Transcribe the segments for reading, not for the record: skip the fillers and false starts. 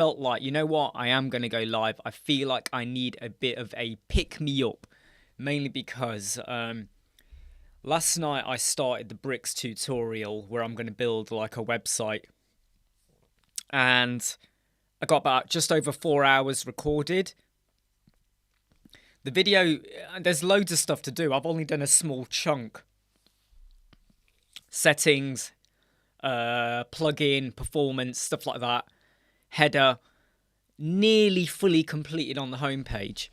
felt like, you know what, I am going to go live. I feel like I need a bit of a pick me up, mainly because last night I started the bricks tutorial where I'm going to build like a website, and I got about just over 4 hours recorded. The video, there's loads of stuff to do. I've only done a small chunk. Settings, plugin, performance, stuff like that. Header, nearly fully completed on the homepage.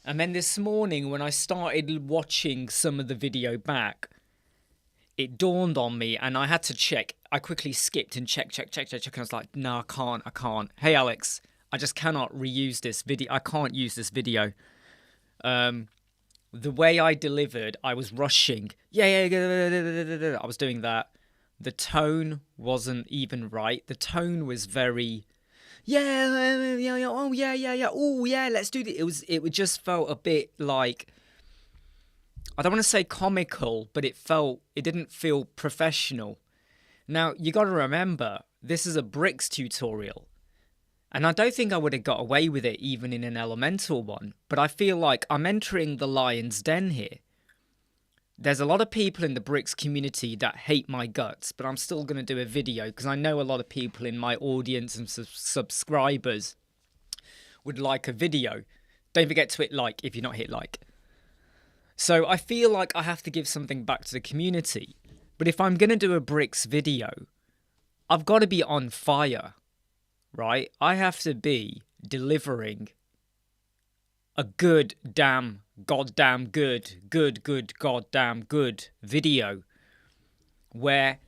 And then this morning when I started watching some of the video back, it dawned on me and I had to check. I quickly skipped and checked. And I was like, no, I can't. Hey, Alex, I just cannot reuse this video. I can't use this video. The way I delivered, I was rushing. I was doing that. The tone wasn't even right. The tone was very, oh yeah, let's do this. It just felt a bit like, I don't want to say comical, but it didn't feel professional. Now, you got to remember, this is a bricks tutorial. And I don't think I would have got away with it even in an elemental one. But I feel like I'm entering the lion's den here. There's a lot of people in the bricks community that hate my guts, but I'm still going to do a video because I know a lot of people in my audience and subscribers would like a video. Don't forget to hit like if you're not hit like. So I feel like I have to give something back to the community. But if I'm going to do a bricks video, I've got to be on fire, right? I have to be delivering a good damn goddamn good goddamn good video where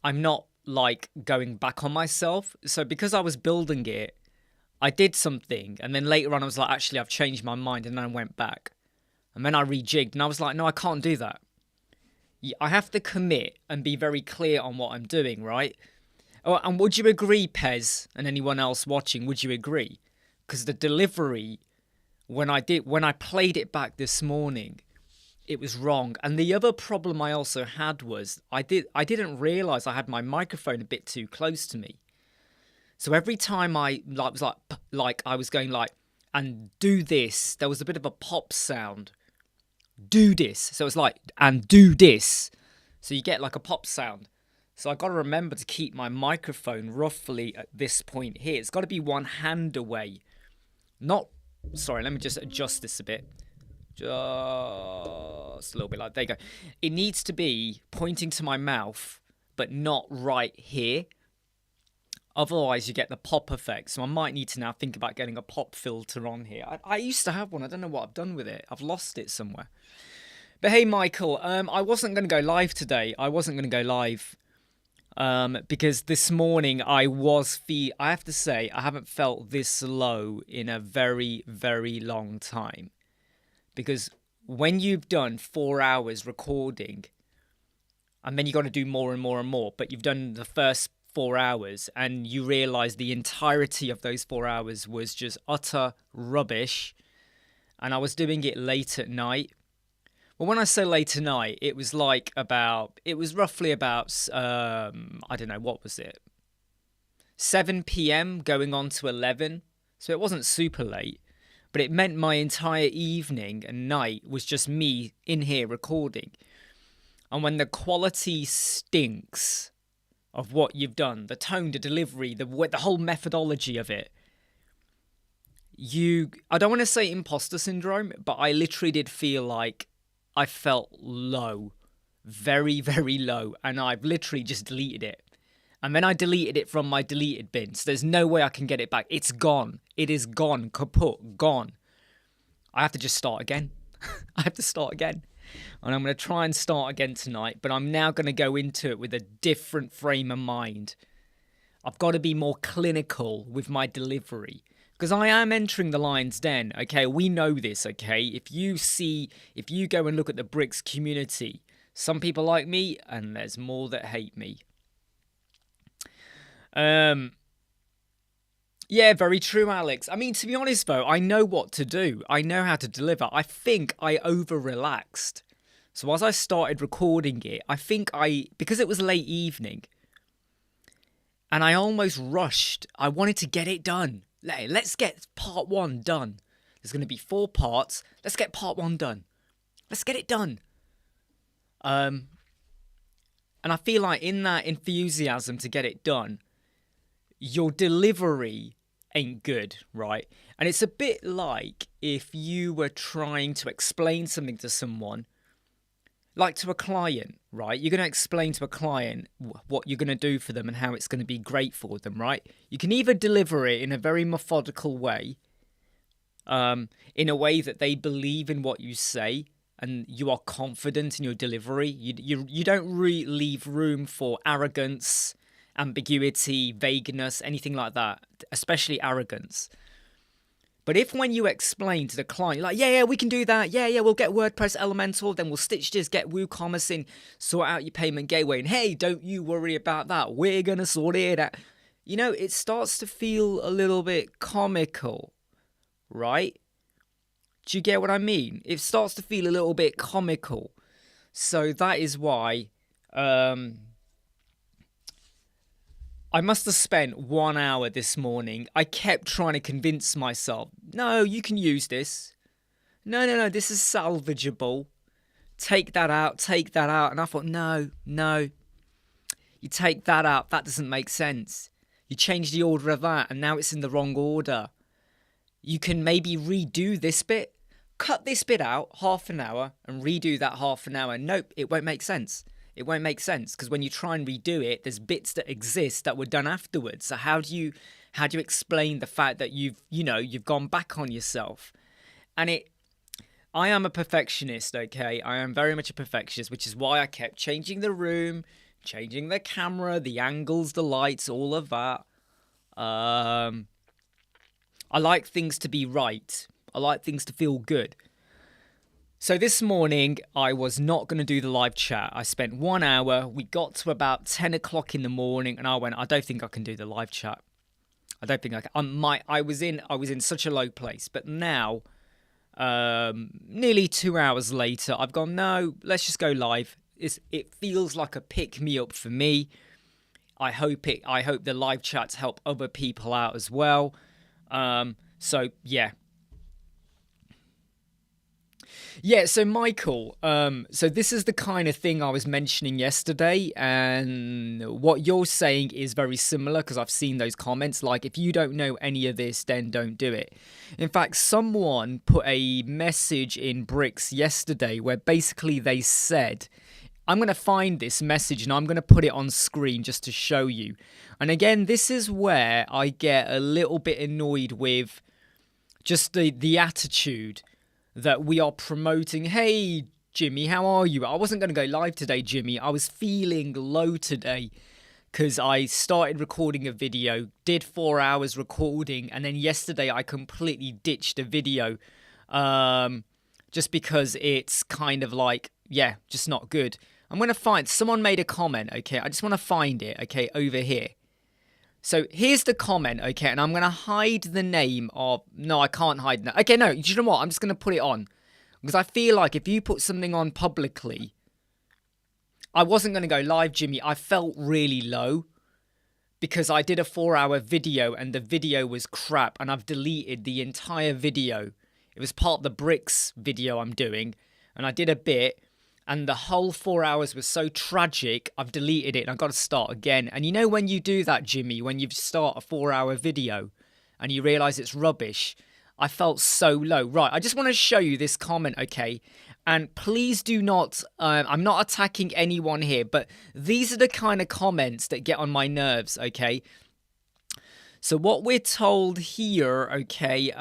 I'm not like going back on myself. So because I was building it, I did something and then later on I was like, actually I've changed my mind, and then I went back and then I rejigged and I was like, no, I can't do that. I have to commit and be very clear on what I'm doing, right? Oh, and would you agree, Pez, and anyone else watching, would you agree? Because the delivery, when I played it back this morning, it was wrong. And the other problem I also had was I didn't realize I had my microphone a bit too close to me. So every time I was like I was going like, and do this, there was a bit of a pop sound. Do this. So it's like, and do this. So you get like a pop sound. So I got to remember to keep my microphone roughly at this point here. It's got to be one hand away. Sorry, let me just adjust this a bit. Just a little bit like, there you go. It needs to be pointing to my mouth, but not right here. Otherwise, you get the pop effect. So I might need to now think about getting a pop filter on here. I used to have one. I don't know what I've done with it. I've lost it somewhere. But hey, Michael, I wasn't going to go live today. I wasn't going to go live because this morning I have to say, I haven't felt this low in a very, very long time. Because when you've done 4 hours recording, and then you got to do more and more and more, but you've done the first 4 hours and you realize the entirety of those 4 hours was just utter rubbish, and I was doing it late at night. Well, when I say late at night, it was roughly about I don't know, what was it, 7 p.m. going on to 11. So it wasn't super late, but it meant my entire evening and night was just me in here recording. And when the quality stinks of what you've done, the tone, the delivery, the whole methodology of it, I don't want to say imposter syndrome, but I literally did feel like I felt low, very, very low, and I've literally just deleted it. And then I deleted it from my deleted bin, so there's no way I can get it back. It's gone. It is gone, kaput, gone. I have to just start again. I have to start again. And I'm going to try and start again tonight, but I'm now going to go into it with a different frame of mind. I've got to be more clinical with my delivery, because I am entering the lion's den, okay? We know this, okay? If you go and look at the bricks community, some people like me, and there's more that hate me. Yeah, very true, Alex. I mean, to be honest, though, I know what to do. I know how to deliver. I think I over-relaxed. So as I started recording it, because it was late evening, And I almost rushed. I wanted to get it done. Let's get part 1 done. There's going to be 4 parts. Let's get part 1 done. Let's get it done. And I feel like in that enthusiasm to get it done, your delivery ain't good, right? And it's a bit like if you were trying to explain something to someone, like to a client, right? You're going to explain to a client what you're going to do for them and how it's going to be great for them, right? You can either deliver it in a very methodical way, in a way that they believe in what you say and you are confident in your delivery. You don't really leave room for arrogance, ambiguity, vagueness, anything like that, especially arrogance. But if when you explain to the client, you're like, yeah, we can do that. Yeah, we'll get WordPress Elemental, then we'll stitch this, get WooCommerce in, sort out your payment gateway. And hey, don't you worry about that. We're going to sort it out. You know, it starts to feel a little bit comical, right? Do you get what I mean? It starts to feel a little bit comical. So that is why I must have spent 1 hour this morning. I kept trying to convince myself, no, you can use this. No, this is salvageable. Take that out. And I thought, no. You take that out. That doesn't make sense. You change the order of that, and now it's in the wrong order. You can maybe redo this bit. Cut this bit out, half an hour, and redo that half an hour. Nope, it won't make sense. It won't make sense because when you try and redo it, there's bits that exist that were done afterwards. So how do you explain the fact that you've gone back on yourself? And I am a perfectionist, okay? I am very much a perfectionist, which is why I kept changing the room, changing the camera, the angles, the lights, all of that. I like things to be right. I like things to feel good. So this morning, I was not going to do the live chat. I spent 1 hour. We got to about 10 o'clock in the morning, and I went, I don't think I can do the live chat. I don't think I can. I was in such a low place. But now, nearly 2 hours later, I've gone, no, let's just go live. It feels like a pick-me-up for me. I hope the live chats help other people out as well. So, yeah. Yeah, so Michael, so this is the kind of thing I was mentioning yesterday, and what you're saying is very similar because I've seen those comments, like, if you don't know any of this, then don't do it. In fact, someone put a message in Bricks yesterday where basically they said, I'm going to find this message and I'm going to put it on screen just to show you. And again, this is where I get a little bit annoyed with just the attitude that we are promoting. Hey, Jimmy, how are you? I wasn't going to go live today, Jimmy. I was feeling low today because I started recording a video, did 4 hours recording, and then yesterday I completely ditched a video just because it's kind of like, yeah, just not good. I'm going to find, someone made a comment, okay? I just want to find it, okay, over here. So here's the comment, okay, and I'm going to hide the name of... No, I can't hide that. Okay, no, you know what? I'm just going to put it on. Because I feel like if you put something on publicly... I wasn't going to go live, Jimmy. I felt really low. Because I did a 4-hour video, and the video was crap. And I've deleted the entire video. It was part of the Bricks video I'm doing. And I did a bit... And the whole 4 hours was so tragic, I've deleted it and I've got to start again. And you know when you do that, Jimmy, when you start a 4-hour video and you realise it's rubbish, I felt so low. Right, I just want to show you this comment, okay? And please do not, I'm not attacking anyone here, but these are the kind of comments that get on my nerves, okay? So what we're told here, okay,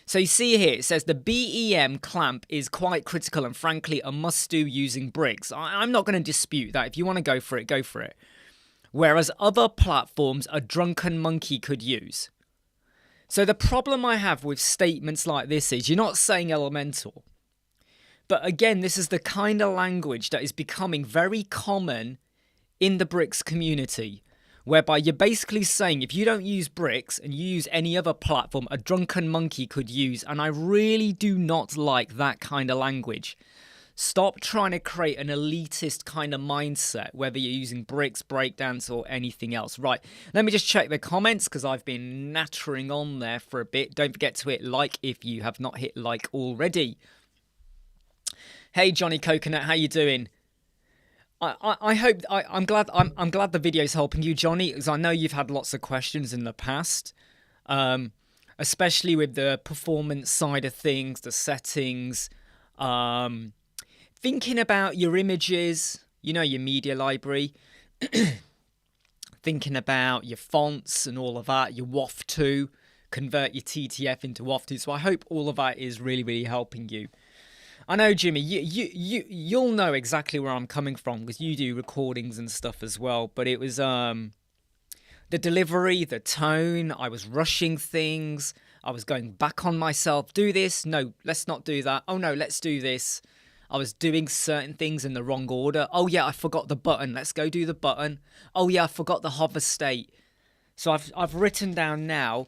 so you see here, it says the BEM clamp is quite critical and frankly a must-do using Bricks. I'm not going to dispute that. If you want to go for it, go for it. Whereas other platforms a drunken monkey could use. So the problem I have with statements like this is you're not saying Elemental. But again, this is the kind of language that is becoming very common in the Bricks community. Whereby you're basically saying if you don't use Bricks and you use any other platform, a drunken monkey could use. And I really do not like that kind of language. Stop trying to create an elitist kind of mindset, whether you're using bricks, breakdance, or anything else. Right, let me just check the comments because I've been nattering on there for a bit. Don't forget to hit like if you have not hit like already. Hey, Johnny Coconut, how you doing? I'm glad the video's helping you, Johnny, because I know you've had lots of questions in the past, especially with the performance side of things, the settings, thinking about your images, you know, your media library, thinking about your fonts and all of that, your WAF2, convert your TTF into WAF2. So I hope all of that is really, really helping you. I know, Jimmy, you'll know exactly where I'm coming from because you do recordings and stuff as well. But it was the delivery, the tone. I was rushing things. I was going back on myself. Do this. No, let's not do that. Oh, no, let's do this. I was doing certain things in the wrong order. Oh, yeah, I forgot the button. Let's go do the button. Oh, yeah, I forgot the hover state. So I've written down now,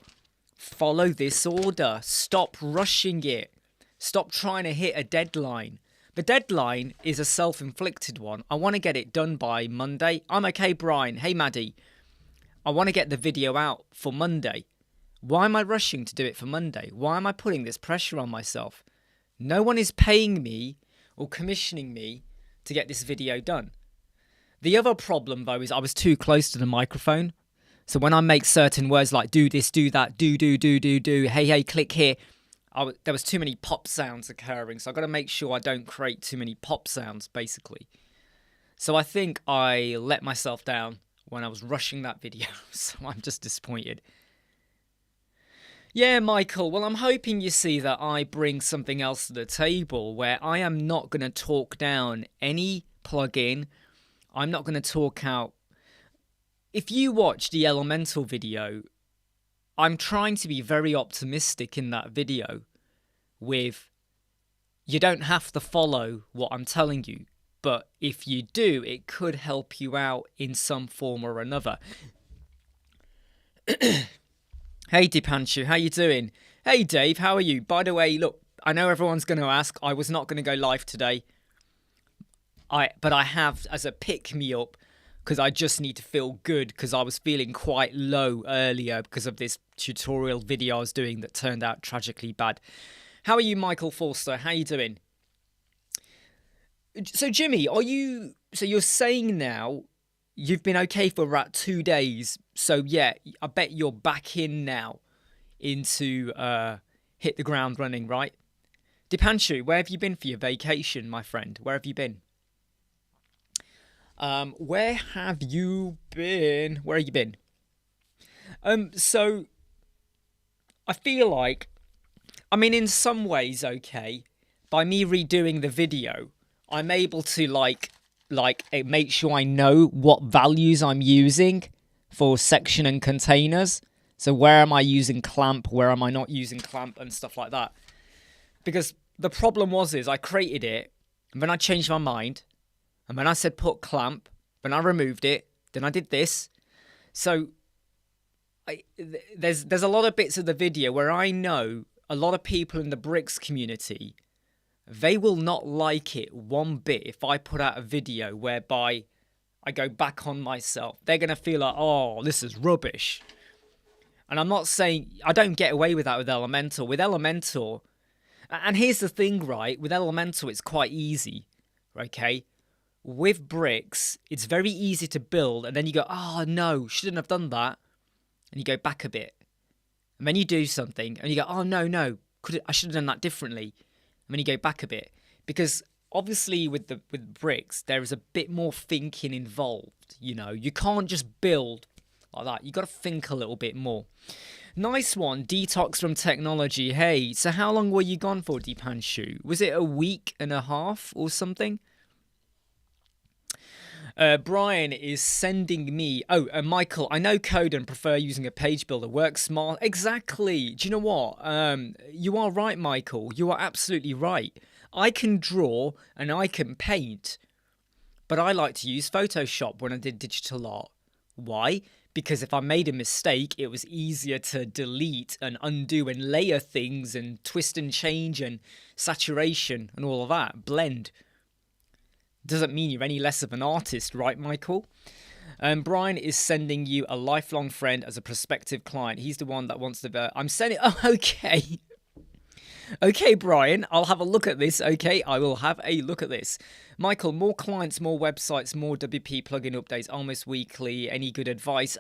follow this order. Stop rushing it. Stop trying to hit a deadline. The deadline is a self-inflicted one. I want to get it done by Monday. I'm okay, Brian. Hey, Maddie. I want to get the video out for Monday. Why am I rushing to do it for Monday? Why am I putting this pressure on myself? No one is paying me or commissioning me to get this video done. The other problem, though, is I was too close to the microphone. So when I make certain words like do this, do that, do, hey, click here, there was too many pop sounds occurring, so I've got to make sure I don't create too many pop sounds, basically. So I think I let myself down when I was rushing that video, so I'm just disappointed. Yeah, Michael, well, I'm hoping you see that I bring something else to the table where I am not going to talk down any plugin. I'm not going to talk out. If you watch the Elemental video, I'm trying to be very optimistic in that video with you don't have to follow what I'm telling you, but if you do, it could help you out in some form or another. Hey, Dipanshu, how you doing? Hey, Dave, how are you? By the way, look, I know everyone's going to ask. I was not going to go live today. But I have as a pick-me-up because I just need to feel good because I was feeling quite low earlier because of this tutorial video I was doing that turned out tragically bad. How are you, Michael Forster? How you doing? So, Jimmy, you're saying now you've been okay for about 2 days. So, yeah, I bet you're back in now into hit the ground running, right? Dipanshu, where have you been for your vacation, my friend? Where have you been? Where have you been? Where have you been? So I feel like, I mean, in some ways, okay, by me redoing the video, I'm able to like make sure I know what values I'm using for section and containers. So where am I using clamp? Where am I not using clamp and stuff like that? Because the problem is I created it and then I changed my mind. And when I said put clamp, then I removed it. Then I did this. So there's a lot of bits of the video where I know a lot of people in the bricks community, they will not like it one bit if I put out a video whereby I go back on myself. They're going to feel like, oh, this is rubbish. And I'm not saying, I don't get away with that with Elemental. With Elemental, and here's the thing, right? With Elemental, it's quite easy, okay? With bricks, it's very easy to build, and then you go, oh, no, shouldn't have done that. And you go back a bit. And then you do something, and you go, oh, no, I should have done that differently. And then you go back a bit. Because obviously with bricks, there is a bit more thinking involved, you know. You can't just build like that. You got to think a little bit more. Nice one, Detox from Technology. Hey, so how long were you gone for, Dipanshu? Was it a week and a half or something? Brian is sending me... Oh, Michael, I know code and prefer using a page builder. Work smart. Exactly. Do you know what? You are right, Michael. You are absolutely right. I can draw and I can paint. But I like to use Photoshop when I did digital art. Why? Because if I made a mistake, it was easier to delete and undo and layer things and twist and change and saturation and all of that. Blend. Doesn't mean you're any less of an artist, right, Michael? Brian is sending you a lifelong friend as a prospective client. He's the one that wants to... I'm sending... Oh, okay. Okay, Brian, I'll have a look at this. Okay, I will have a look at this. Michael, more clients, more websites, more WP plugin updates almost weekly. Any good advice?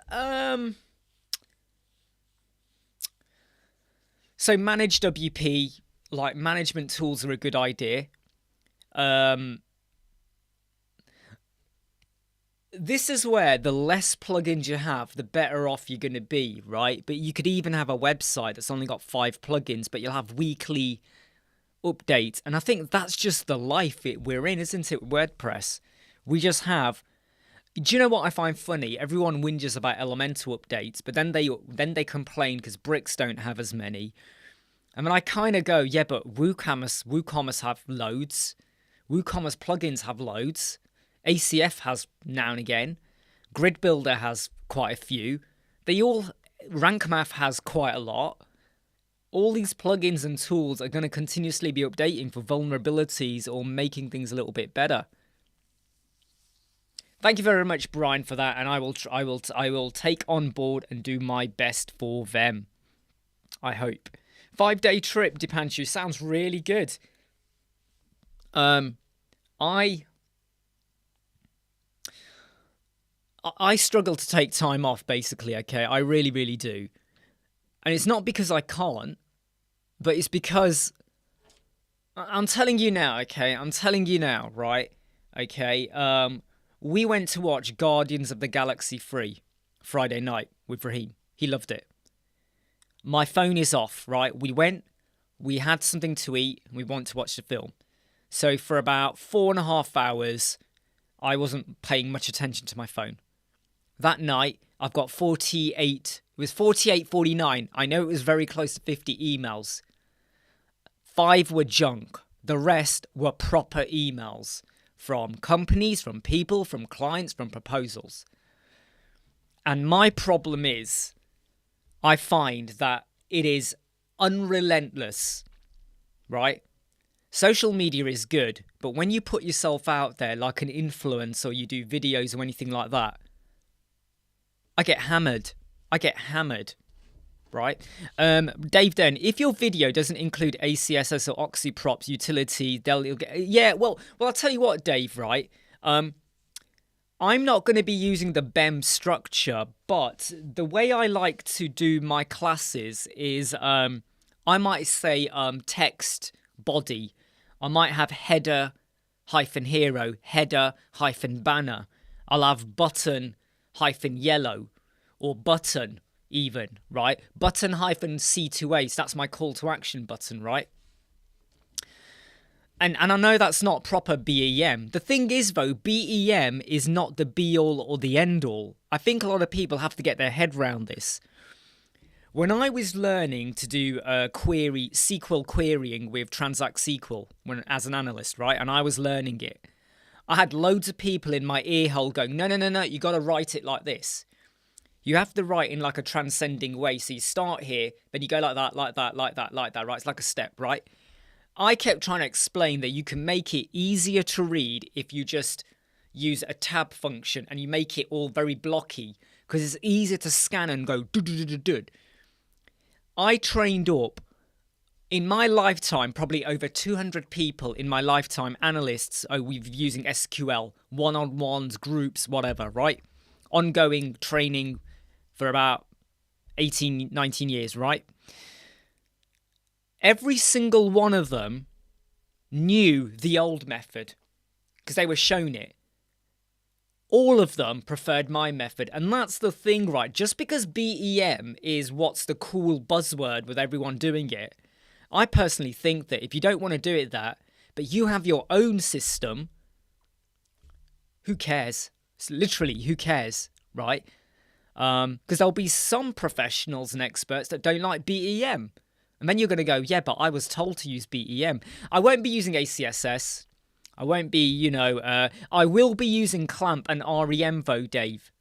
So manage WP, like management tools are a good idea. This is where the less plugins you have, the better off you're going to be, right? But you could even have a website that's only got 5 plugins, but you'll have weekly updates. And I think that's just the life we're in, isn't it, WordPress? We just have... Do you know what I find funny? Everyone whinges about Elementor updates, but then they complain because bricks don't have as many. I mean, I kind of go, yeah, but WooCommerce have loads. WooCommerce plugins have loads. ACF has now and again. Grid Builder has quite a few. Rank Math has quite a lot. All these plugins and tools are going to continuously be updating for vulnerabilities or making things a little bit better. Thank you very much, Brian, for that, and I will take on board and do my best for them. I hope. 5-day trip, Dipanshu, sounds really good. I struggle to take time off, basically. Okay, I really, really do, and it's not because I can't, but it's because I'm telling you now. Okay, I'm telling you now, right? Okay. We went to watch Guardians of the Galaxy 3 Friday night with Raheem. He loved it. My phone is off, right? We had something to eat, and we want to watch the film. So for about 4.5 hours, I wasn't paying much attention to my phone. That night, I've got 48, it was 48:49. I know it was very close to 50 emails. 5 were junk. The rest were proper emails. From companies, from people, from clients, from proposals. And my problem is, I find that it is unrelentless, right? Social media is good, but when you put yourself out there like an influencer or you do videos or anything like that, I get hammered. Right? Dave Den, if your video doesn't include ACSS or Oxyprops utility, they'll get... Yeah, well, I'll tell you what, Dave, right? I'm not going to be using the BEM structure, but the way I like to do my classes is I might say text body. I might have header hyphen hero, header hyphen banner. I'll have button hyphen yellow or button even, right? Button hyphen C2A, so that's my call to action button, right? And I know that's not proper BEM. The thing is, though, BEM is not the be-all or the end-all. I think a lot of people have to get their head around this. When I was learning to do SQL querying with Transact SQL as an analyst, right, and I was learning it, I had loads of people in my ear hole going, no, you got to write it like this. You have to write in like a transcending way. So you start here, then you go like that, right? It's like a step, right? I kept trying to explain that you can make it easier to read if you just use a tab function and you make it all very blocky because it's easier to scan and go do. I trained up in my lifetime, probably over 200 people in my lifetime, analysts, we've using SQL, one-on-ones, groups, whatever, right? Ongoing training for about 18, 19 years, right? Every single one of them knew the old method because they were shown it. All of them preferred my method. And that's the thing, right? Just because BEM is what's the cool buzzword with everyone doing it, I personally think that if you don't want to do it but you have your own system, who cares? It's literally, who cares, right? Because there'll be some professionals and experts that don't like BEM. And then you're going to go, yeah, but I was told to use BEM. I won't be using ACSS. I won't be, I will be using Clamp and REM though, Dave.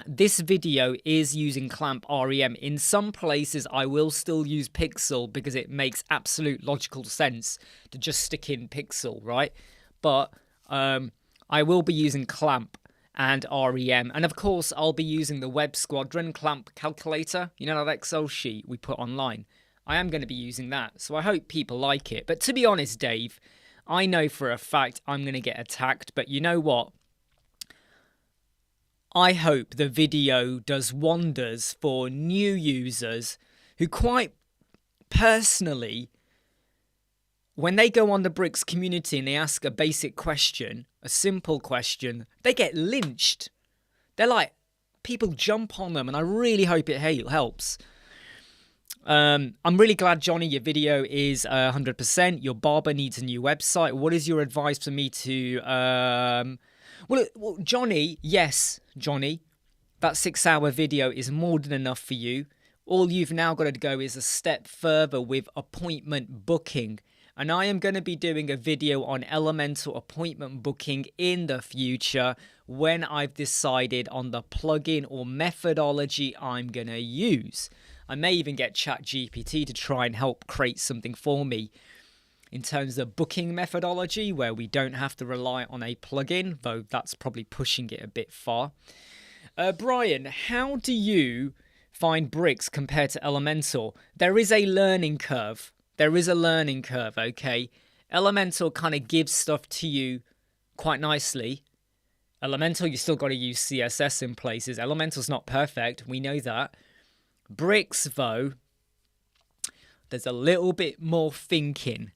This video is using Clamp REM. In some places, I will still use Pixel because it makes absolute logical sense to just stick in Pixel, right? But I will be using clamp and REM. And of course, I'll be using the Web Squadron clamp calculator. You know, that Excel sheet we put online. I am going to be using that. So I hope people like it. But to be honest, Dave, I know for a fact I'm going to get attacked. But you know what? I hope the video does wonders for new users who quite personally, when they go on the Bricks community and they ask a basic question, a simple question, they get lynched. They're like, people jump on them, and I really hope it helps. I'm really glad, Johnny, your video is 100%. Your barber needs a new website. What is your advice for me to... Well, Johnny, yes, Johnny, that 6-hour video is more than enough for you. All you've now got to go is a step further with appointment booking. And I am going to be doing a video on Elementor appointment booking in the future when I've decided on the plugin or methodology I'm going to use. I may even get ChatGPT to try and help create something for me in terms of booking methodology where we don't have to rely on a plugin, though that's probably pushing it a bit far. Brian, how do you find Bricks compared to Elementor? There is a learning curve. There is a learning curve, okay? Elementor kind of gives stuff to you quite nicely. Elementor, you still got to use CSS in places. Elementor's not perfect. We know that. Bricks, though, there's a little bit more thinking.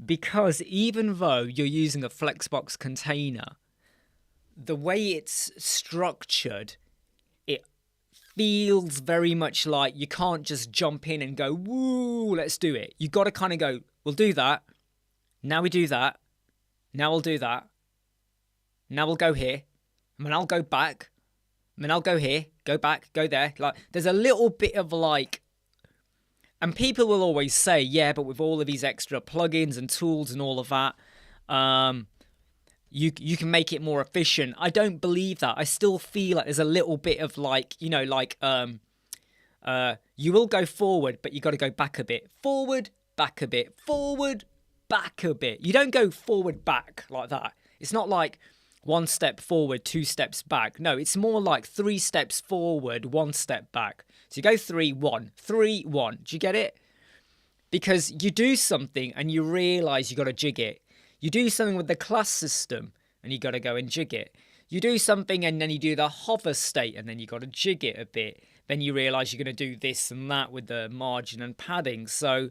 Because even though you're using a Flexbox container, the way it's structured, it feels very much like you can't just jump in and go, woo, let's do it. You got to kind of go, we'll do that. Now we do that. Now we'll do that. Now we'll go here. And then I'll go back. And then I'll go here, go back, go there. Like, there's a little bit of like, and people will always say, yeah, but with all of these extra plugins and tools and all of that, you can make it more efficient. I don't believe that. I still feel like there's a little bit of like, you know, like you will go forward, but you got to go back a bit. Forward, back a bit. Forward, back a bit. You don't go forward, back like that. It's not like 1 step forward, 2 steps back. No, it's more like 3 steps forward, 1 step back. So you go 3, 1, 3, 1. Do you get it? Because you do something and you realize you got to jig it. You do something with the class system and you got to go and jig it. You do something and then you do the hover state and then you got to jig it a bit. Then you realize you're going to do this and that with the margin and padding. So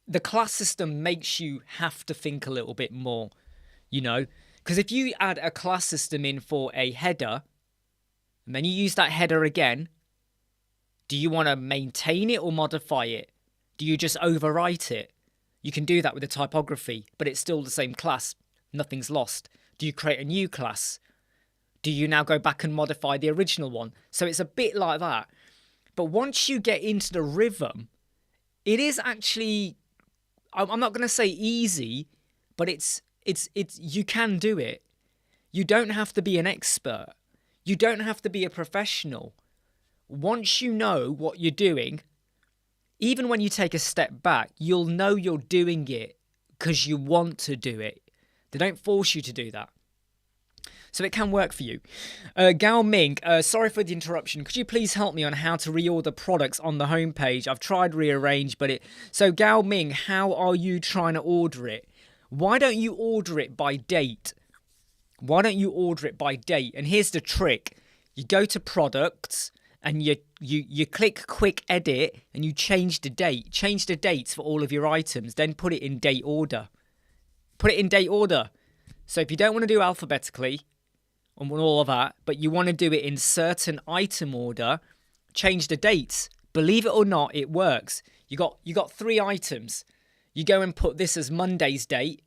the class system makes you have to think a little bit more, you know, because if you add a class system in for a header and then you use that header again, do you want to maintain it or modify it? Do you just overwrite it? You can do that with the typography, but it's still the same class. Nothing's lost. Do you create a new class? Do you now go back and modify the original one? So it's a bit like that. But once you get into the rhythm, it is actually, I'm not going to say easy, but it's you can do it. You don't have to be an expert. You don't have to be a professional. Once you know what you're doing, even when you take a step back, you'll know you're doing it because you want to do it. They don't force you to do that. So it can work for you. Gao Ming, sorry for the interruption. Could you please help me on how to reorder products on the homepage? I've tried rearrange, but So Gao Ming, how are you trying to order it? Why don't you order it by date? Why don't you order it by date? And here's the trick. You go to products and you click quick edit and you change the date. Change the dates for all of your items. Then put it in date order. Put it in date order. So if you don't want to do alphabetically and all of that, but you want to do it in certain item order, change the dates. Believe it or not, it works. You got 3 items. You go and put this as Monday's date.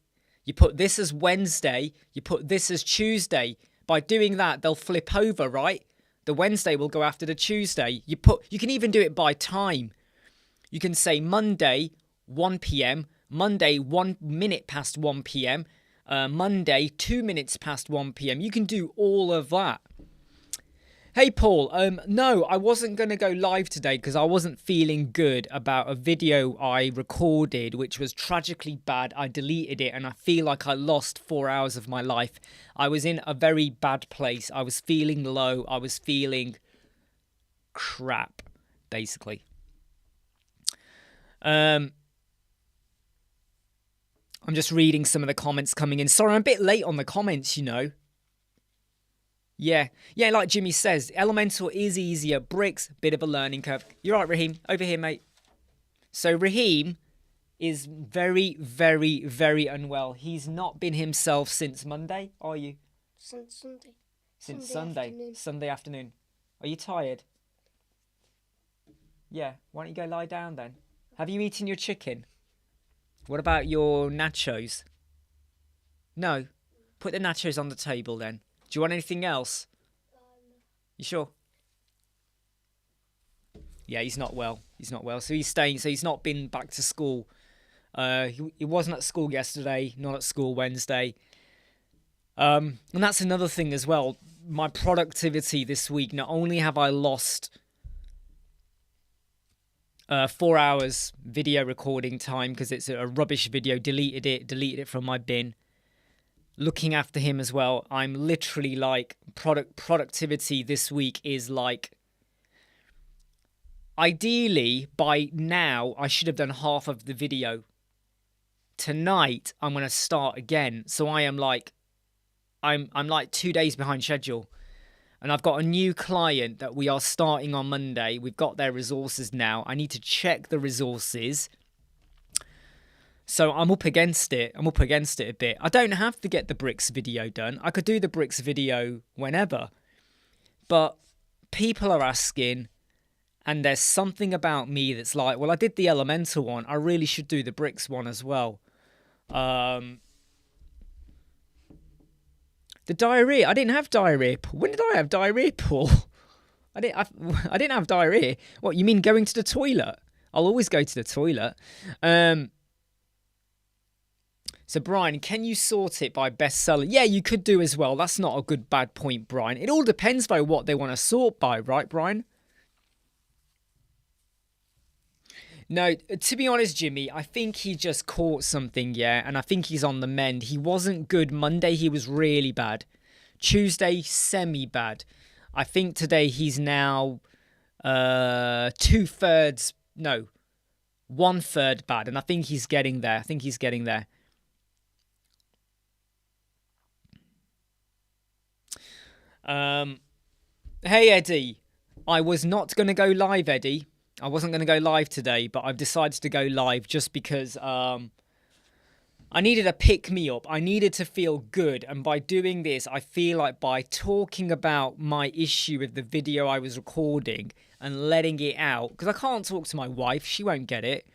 You put this as Wednesday. You put this as Tuesday. By doing that, they'll flip over, right? The Wednesday will go after the Tuesday. You can even do it by time. You can say Monday, 1 p.m. Monday, 1 minute past 1 p.m. Monday, 2 minutes past 1 p.m. You can do all of that. Hey Paul, no, I wasn't going to go live today because I wasn't feeling good about a video I recorded, which was tragically bad. I deleted it and I feel like I lost 4 hours of my life. I was in a very bad place. I was feeling low. I was feeling crap, basically. I'm just reading some of the comments coming in. Sorry, I'm a bit late on the comments, you know. Yeah, like Jimmy says, Elemental is easier. Bricks, bit of a learning curve. You're right, Raheem. Over here, mate. So Raheem is very, very, very unwell. He's not been himself since Monday, are you? Since Sunday. Since Sunday afternoon. Are you tired? Yeah, why don't you go lie down then? Have you eaten your chicken? What about your nachos? No. Put the nachos on the table then. Do you want anything else? You sure? Yeah, he's not well. He's not well. So he's staying. So he's not been back to school. He wasn't at school yesterday, not at school Wednesday. And that's another thing as well. My productivity this week, not only have I lost 4 hours video recording time because it's a rubbish video, deleted it from my bin. Looking after him as well. I'm literally like productivity this week is like, ideally by now I should have done half of the video. Tonight I'm going to start again. So I am like, I'm like 2 days behind schedule. And I've got a new client that we are starting on Monday. We've got their resources now. I need to check the resources. So I'm up against it. A bit. I don't have to get the bricks video done. I could do the bricks video whenever. But people are asking, and there's something about me that's like, well, I did the elemental one. I really should do the bricks one as well. The diarrhea. I didn't have diarrhea. When did I have diarrhea, Paul? I didn't have diarrhea. What, you mean going to the toilet? I'll always go to the toilet. So, Brian, can you sort it by bestseller? Yeah, you could do as well. That's not a bad point, Brian. It all depends by what they want to sort by, right, Brian? No, to be honest, Jimmy, I think he just caught something, yeah, and I think he's on the mend. He wasn't good Monday. He was really bad. Tuesday, semi-bad. I think today he's now 1/3 bad, and I think he's getting there. Hey, Eddie. I was not going to go live, Eddie. I wasn't going to go live today, but I've decided to go live just because I needed a pick-me-up. I needed to feel good. And by doing this, I feel like by talking about my issue with the video I was recording and letting it out, because I can't talk to my wife. She won't get it.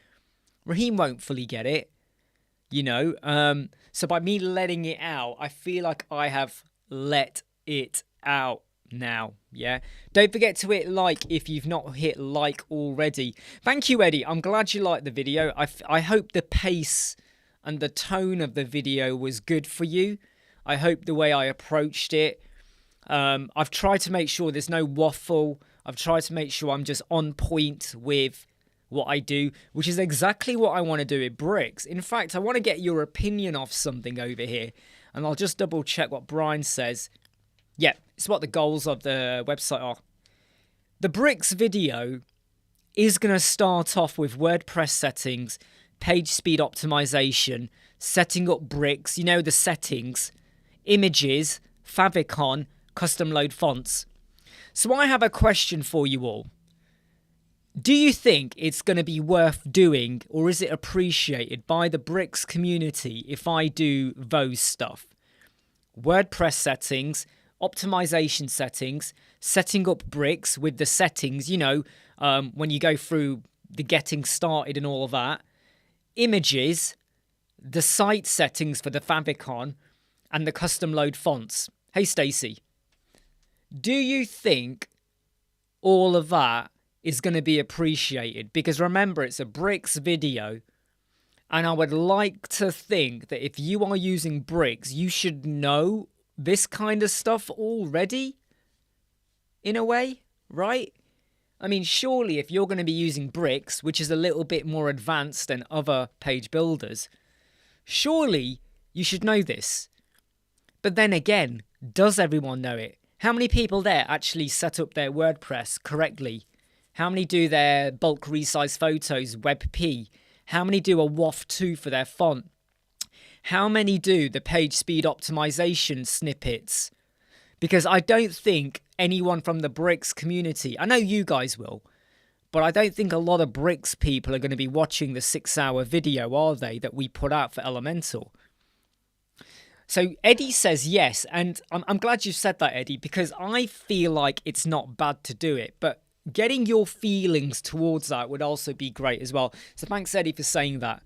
Raheem won't fully get it. You know? So by me letting it out, I feel like I have let it out now. Yeah, don't forget to hit like if you've not hit like already. Thank you, Eddie. I'm glad you liked the video. I hope the pace and the tone of the video was good for you. I hope the way I approached it. I've tried to make sure there's no waffle. I've tried to make sure I'm just on point with what I do, which is exactly what I want to do with bricks. In fact, I want to get your opinion of something over here, and I'll just double check what Brian says. Yeah, it's what the goals of the website are. The bricks video is going to start off with WordPress settings, page speed optimization, setting up bricks, you know, the settings, images, favicon, custom load fonts. So I have a question for you all. Do you think it's going to be worth doing, or is it appreciated by the bricks community if I do those stuff? WordPress settings, optimization settings, setting up bricks with the settings, you know, when you go through the getting started and all of that, images, the site settings for the favicon, and the custom load fonts. Hey, Stacey, do you think all of that is going to be appreciated? Because remember, it's a bricks video, and I would like to think that if you are using bricks, you should know this kind of stuff already. in a way, right? I mean, surely if you're going to be using bricks, which is a little bit more advanced than other page builders, surely you should know this. But then again, does everyone know it? How many people there actually set up their WordPress correctly? How many do their bulk resize photos WebP? How many do a WAF2 for their font? How many do the page speed optimization snippets? Because I don't think anyone from the bricks community, I know you guys will, but I don't think a lot of bricks people are going to be watching the 6-hour video, are they, that we put out for Elemental? So Eddie says yes, and I'm glad you said that, Eddie, because I feel like it's not bad to do it, but getting your feelings towards that would also be great as well. So thanks, Eddie, for saying that.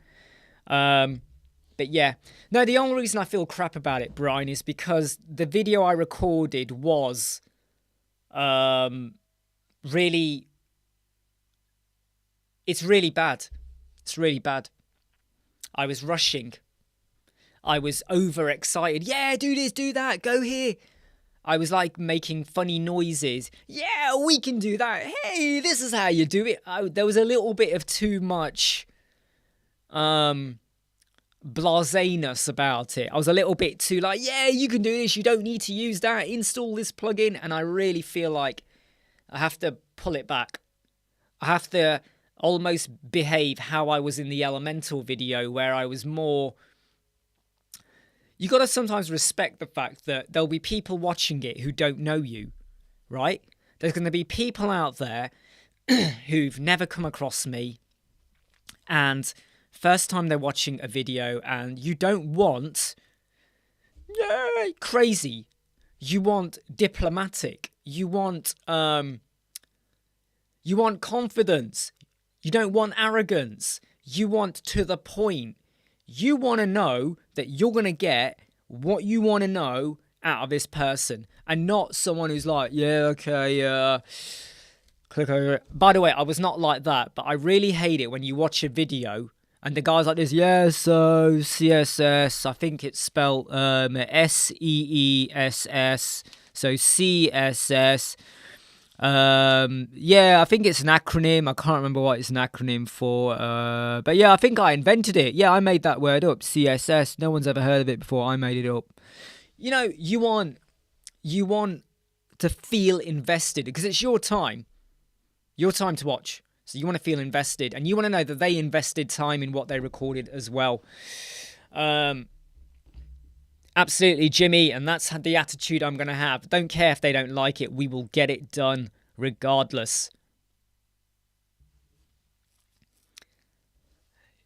But yeah, no, the only reason I feel crap about it, Brian, is because the video I recorded was really, it's really bad. It's really bad. I was rushing. I was overexcited. Yeah, do this, do that, go here. I was like making funny noises. Yeah, we can do that. Hey, this is how you do it. There was a little bit of too much blaseness about it. I was a little bit too like, yeah, you can do this. You don't need to use that. Install this plugin. And I really feel like I have to pull it back. I have to almost behave how I was in the Elemental video, where I was more... You got to sometimes respect the fact that there'll be people watching it who don't know you, right? There's going to be people out there who've never come across me, and first time they're watching a video, and you don't want crazy. You want diplomatic. You want confidence. You don't want arrogance. You want to the point. You want to know that you're going to get what you want to know out of this person, and not someone who's like, yeah, okay, click over it. By the way, I was not like that, but I really hate it when you watch a video and the guy's like this, yeah, so CSS, I think it's spelled SEESS, so CSS. Yeah, I think it's an acronym. I can't remember what it's an acronym for. But yeah, I think I invented it. Yeah, I made that word up. CSS. No one's ever heard of it before. I made it up. You know, you want to feel invested because it's your time to watch. So you want to feel invested, and you want to know that they invested time in what they recorded as well. Absolutely, Jimmy, and that's the attitude I'm going to have. Don't care if they don't like it. We will get it done regardless.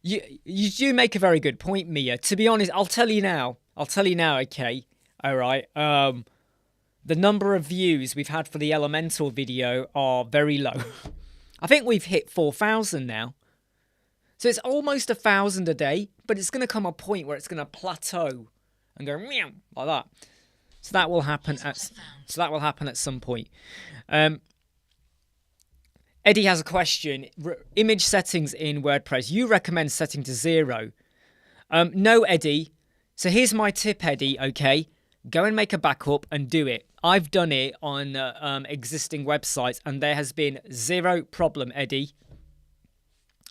You do make a very good point, Mia. To be honest, I'll tell you now, okay? All right. The number of views we've had for the Elemental video are very low. I think we've hit 4,000 now. So it's almost 1,000 a day, but it's going to come a point where it's going to plateau and go meow like that. So that will happen at some point. Eddie has a question. Image settings in WordPress. You recommend setting to 0. No, Eddie. So here's my tip, Eddie, okay? Go and make a backup and do it. I've done it on existing websites, and there has been 0 problem, Eddie.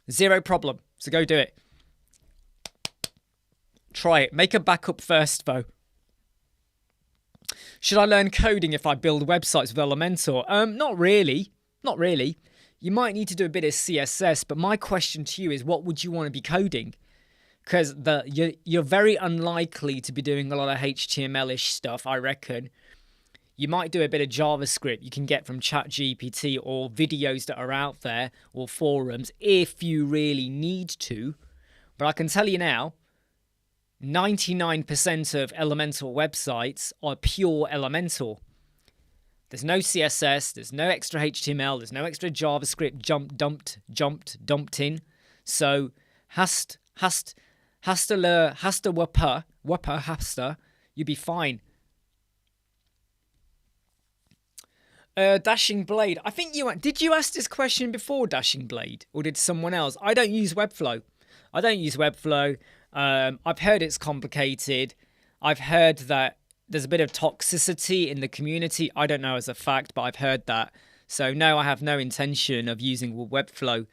0 problem. So go do it. Try it. Make a backup first, though. Should I learn coding if I build websites with Elementor? Not really. Not really. You might need to do a bit of CSS, but my question to you is, what would you want to be coding? Because you're very unlikely to be doing a lot of HTML-ish stuff, I reckon. You might do a bit of JavaScript you can get from ChatGPT or videos that are out there or forums if you really need to. But I can tell you now, 99% of Elementor websites are pure Elementor. There's no CSS, there's no extra HTML, there's no extra JavaScript dumped in. So hast you'd be fine. Dashing Blade. I think did you ask this question before, Dashing Blade, or did someone else? I don't use Webflow. I've heard it's complicated. I've heard that there's a bit of toxicity in the community. I don't know as a fact, but I've heard that. So no, I have no intention of using Webflow.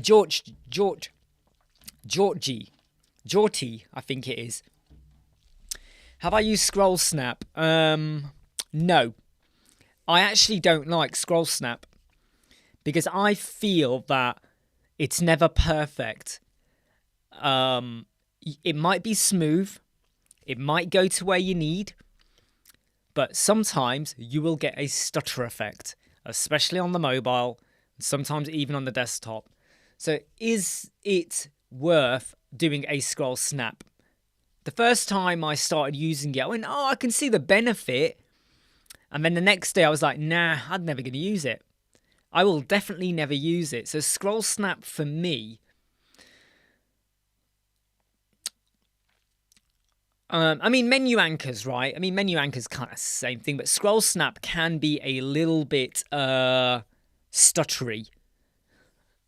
Georgie, I think it is. Have I used Scroll Snap? No. I actually don't like Scroll Snap because I feel that it's never perfect. It might be smooth. It might go to where you need. But sometimes you will get a stutter effect, especially on the mobile, sometimes even on the desktop. So is it worth doing a Scroll Snap? The first time I started using it, I went, oh, I can see the benefit. And then the next day I was like, nah, I'm never going to use it. I will definitely never use it. So Scroll Snap for me, I mean, menu anchors, right? I mean, menu anchors kind of the same thing, but Scroll Snap can be a little bit stuttery.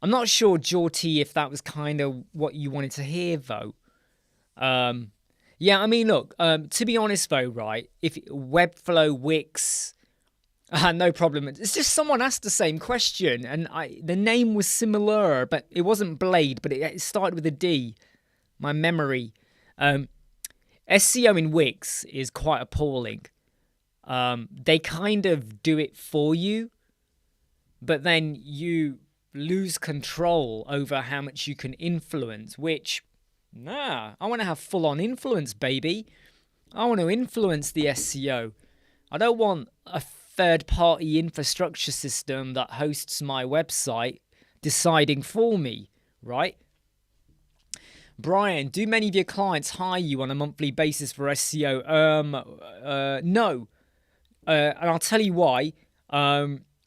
I'm not sure, Jorty, if that was kind of what you wanted to hear, though. Yeah, I mean, look, to be honest, though, right, if Webflow, Wix, no problem. It's just someone asked the same question, and the name was similar, but it wasn't Blade, but it started with a D. My memory. SEO in Wix is quite appalling. They kind of do it for you, but then you lose control over how much you can influence, which, nah, I want to have full-on influence, baby. I want to influence the SEO. I don't want a third-party infrastructure system that hosts my website deciding for me, right? Brian, do many of your clients hire you on a monthly basis for SEO? No. And I'll tell you why.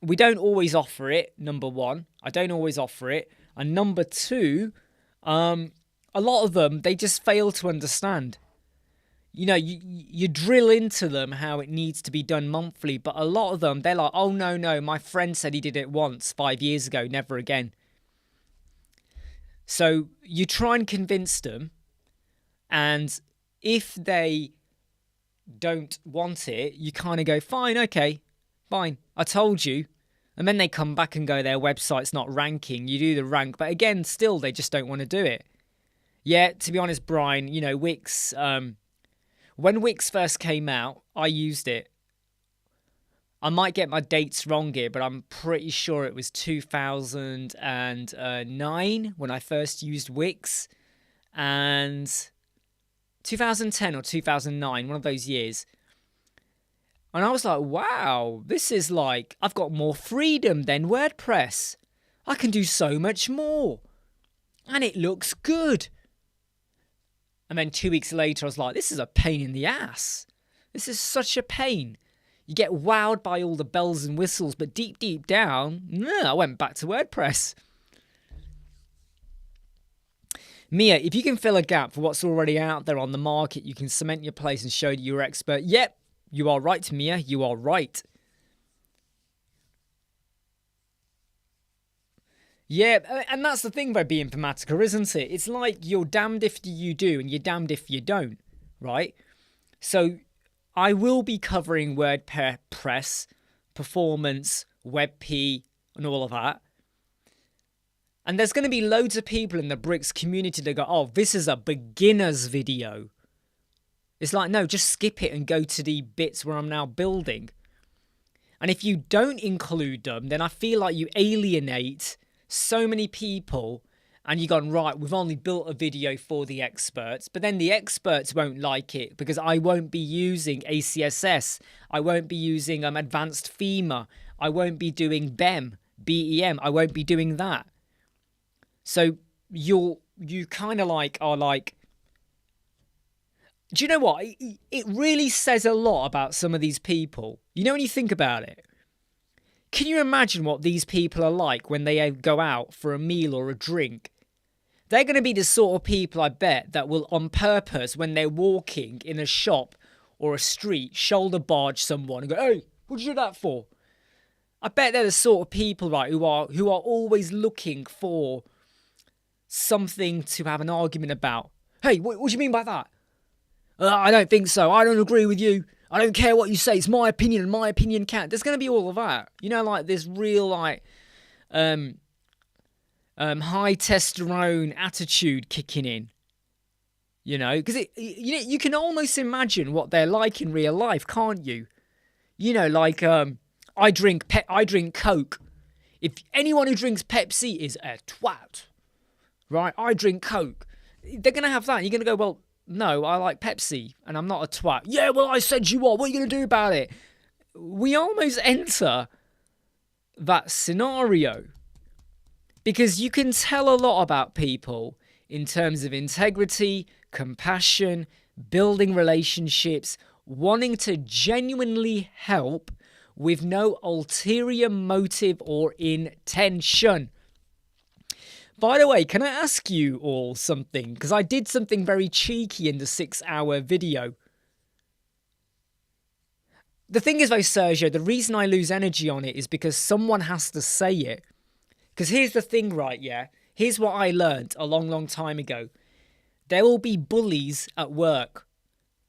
We don't always offer it, number one. I don't always offer it. And number two, a lot of them, they just fail to understand. You know, you drill into them how it needs to be done monthly, but a lot of them, they're like, oh, no, my friend said he did it once 5 years ago, never again. So you try and convince them, and if they don't want it, you kind of go, fine, okay, fine, I told you. And then they come back and go, their website's not ranking. You do the rank, but again, still, they just don't want to do it. Yeah, to be honest, Brian, you know, Wix, when Wix first came out, I used it. I might get my dates wrong here, but I'm pretty sure it was 2009 when I first used Wix, and 2010 or 2009, one of those years. And I was like, wow, this is like, I've got more freedom than WordPress. I can do so much more. And it looks good. And then 2 weeks later, I was like, this is a pain in the ass. This is such a pain. You get wowed by all the bells and whistles, but deep down, I went back to WordPress. Mia, if you can fill a gap for what's already out there on the market, you can cement your place and show that you're expert. Yep, you are right, Mia. You are right. Yeah, and that's the thing about being Informatica, isn't it? It's like you're damned if you do and you're damned if you don't, right? So I will be covering WordPress, performance, WebP, and all of that. And there's going to be loads of people in the Bricks community that go, oh, this is a beginner's video. It's like, no, just skip it and go to the bits where I'm now building. And if you don't include them, then I feel like you alienate so many people, and you've gone, right, we've only built a video for the experts, but then the experts won't like it because I won't be using ACSS, I won't be using advanced FEMA, I won't be doing BEM, I won't be doing that. So you kind of like are like, do you know what? It really says a lot about some of these people. You know, when you think about it, can you imagine what these people are like when they go out for a meal or a drink? They're going to be the sort of people, I bet, that will on purpose, when they're walking in a shop or a street, shoulder barge someone and go, hey, what did you do that for? I bet they're the sort of people, right, who are always looking for something to have an argument about. Hey, what do you mean by that? I don't think so. I don't agree with you. I don't care what you say. It's my opinion, and my opinion counts. There's going to be all of that. You know, like this real, like, high testosterone attitude kicking in. You know, because you can almost imagine what they're like in real life, can't you? You know, like, I drink Coke. If anyone who drinks Pepsi is a twat, right? I drink Coke. They're going to have that. You're going to go, well, no, I like Pepsi and I'm not a twat. Yeah, well, I said you are. What are you going to do about it? We almost enter that scenario because you can tell a lot about people in terms of integrity, compassion, building relationships, wanting to genuinely help with no ulterior motive or intention. By the way, can I ask you all something? Because I did something very cheeky in the 6-hour video. The thing is though, Sergio, the reason I lose energy on it is because someone has to say it. Because here's the thing, right, yeah? Here's what I learned a long, long time ago. There will be bullies at work.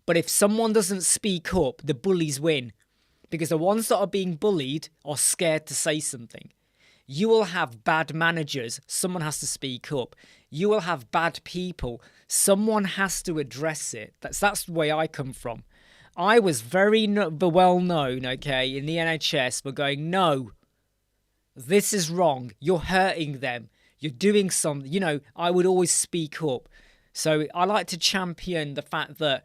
But if someone doesn't speak up, the bullies win. Because the ones that are being bullied are scared to say something. You will have bad managers. Someone has to speak up. You will have bad people. Someone has to address it. That's the way I come from. I was very well known, okay, in the NHS, but going, no, this is wrong. You're hurting them. You're doing something. You know, I would always speak up. So I like to champion the fact that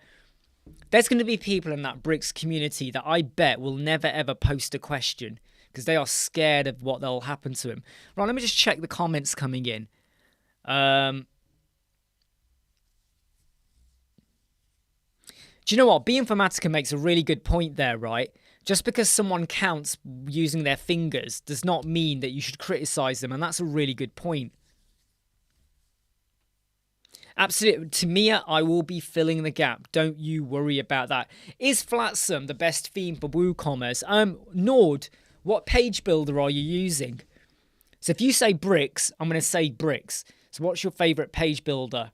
there's going to be people in that bricks community that I bet will never ever post a question because they are scared of what will happen to him. Right, let me just check the comments coming in. Do you know what? B-Informatica makes a really good point there, right? Just because someone counts using their fingers does not mean that you should criticize them, and that's a really good point. Absolutely. Tamia, I will be filling the gap. Don't you worry about that. Is Flatsum the best theme for WooCommerce? Nord, what page builder are you using? So if you say bricks, I'm going to say bricks. So what's your favorite page builder?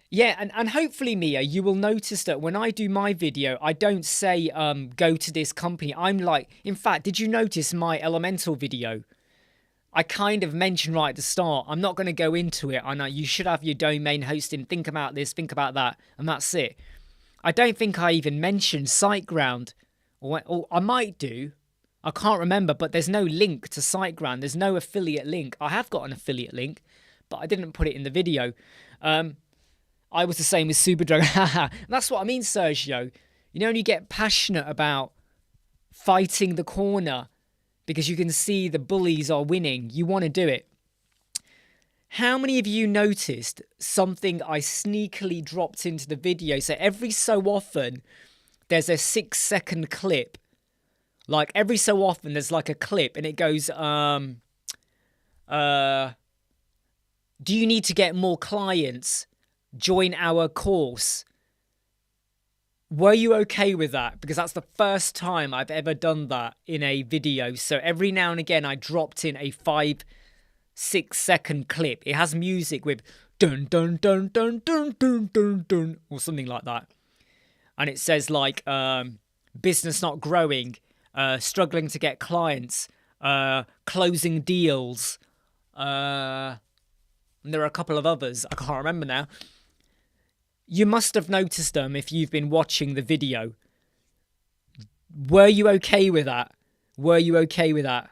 Yeah, and hopefully, Mia, you will notice that when I do my video, I don't say, go to this company. I'm like, in fact, did you notice my Elemental video? I kind of mentioned right at the start, I'm not going to go into it. I know you should have your domain hosting. Think about this, think about that, and that's it. I don't think I even mentioned SiteGround. Or I might do. I can't remember, but there's no link to SiteGround. There's no affiliate link. I have got an affiliate link, but I didn't put it in the video. I was the same with Superdrug. That's what I mean, Sergio. You know, when you get passionate about fighting the corner because you can see the bullies are winning, you want to do it. How many of you noticed something I sneakily dropped into the video? So every so often, there's a 6-second clip. Like every so often, there's like a clip and it goes, do you need to get more clients? Join our course. Were you okay with that? Because that's the first time I've ever done that in a video. So every now and again, I dropped in a 5-6 second clip. It has music with dun dun dun dun dun dun dun dun or something like that. And it says like business not growing, struggling to get clients, closing deals. And there are a couple of others. I can't remember now. You must have noticed them if you've been watching the video. Were you okay with that? Were you okay with that?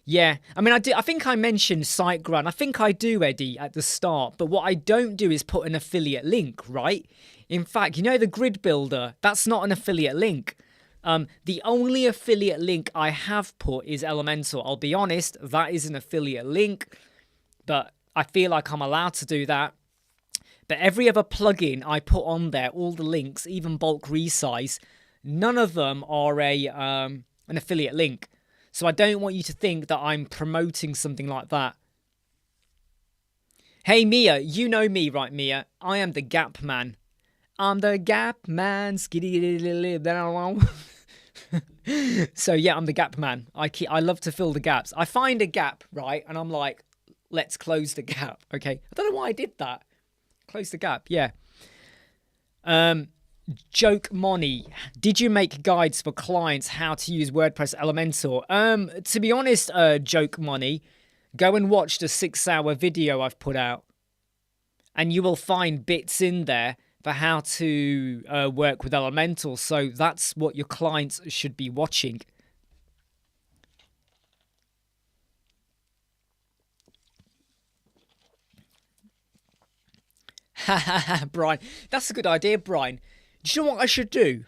Yeah, I mean, I think I mentioned SiteGround. I think I do, Eddie, at the start. But what I don't do is put an affiliate link, right? In fact, you know the grid builder? That's not an affiliate link. The only affiliate link I have put is Elemental. I'll be honest, that is an affiliate link. But I feel like I'm allowed to do that. But every other plugin I put on there, all the links, even bulk resize, none of them are an affiliate link. So I don't want you to think that I'm promoting something like that. Hey, Mia, you know me, right, Mia? I am the Gap Man. I'm the Gap Man. So yeah, I'm the gap man. I love to fill the gaps. I find a gap, right, and I'm like, let's close the gap. Okay, I don't know why I did that. Close the gap. Yeah. Joke Money. Did you make guides for clients how to use WordPress Elementor? To be honest, Joke Money, go and watch the 6-hour video I've put out, and you will find bits in there for how to work with Elementor. So that's what your clients should be watching. Brian, that's a good idea, Brian. Do you know what I should do?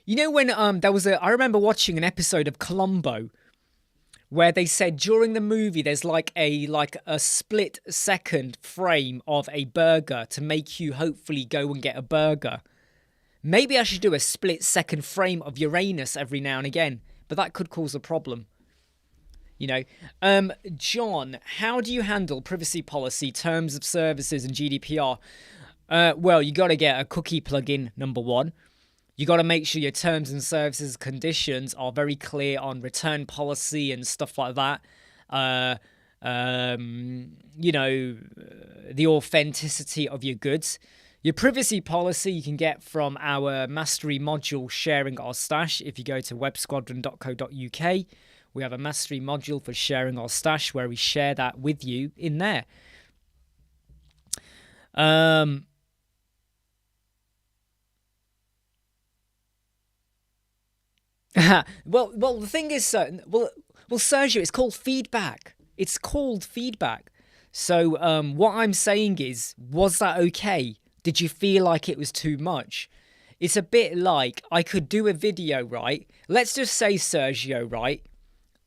You know when I remember watching an episode of Columbo where they said during the movie there's like a split second frame of a burger to make you hopefully go and get a burger. Maybe I should do a split second frame of Uranus every now and again, but that could cause a problem. You know, John, how do you handle privacy policy, terms of services, and GDPR? Well, you got to get a cookie plugin, number one. You got to make sure your terms and services conditions are very clear on return policy and stuff like that. You know, the authenticity of your goods. Your privacy policy you can get from our mastery module, Sharing Our Stash. If you go to websquadron.co.uk, we have a mastery module for Sharing Our Stash where we share that with you in there. Well, the thing is, well, Sergio, it's called feedback. It's called feedback. So, what I'm saying is, was that okay? Did you feel like it was too much? It's a bit like I could do a video, right? Let's just say, Sergio, right?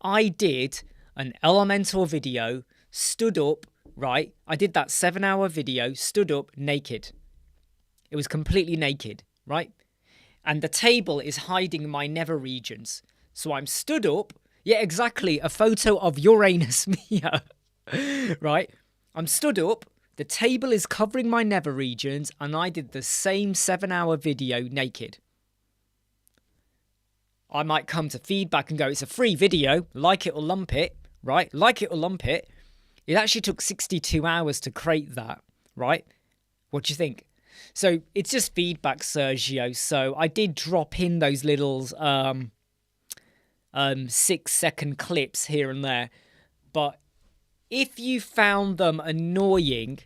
I did an Elementor video, stood up, right? I did that 7-hour video, stood up, naked. It was completely naked, right? And the table is hiding my nether regions. So I'm stood up. Yeah, exactly. A photo of Uranus Mia. Right? I'm stood up. The table is covering my nether regions. And I did the same 7-hour video naked. I might come to feedback and go, it's a free video. Like it or lump it. Right? Like it or lump it. It actually took 62 hours to create that. Right? What do you think? So it's just feedback, Sergio. So I did drop in those little 6-second clips here and there. But if you found them annoying,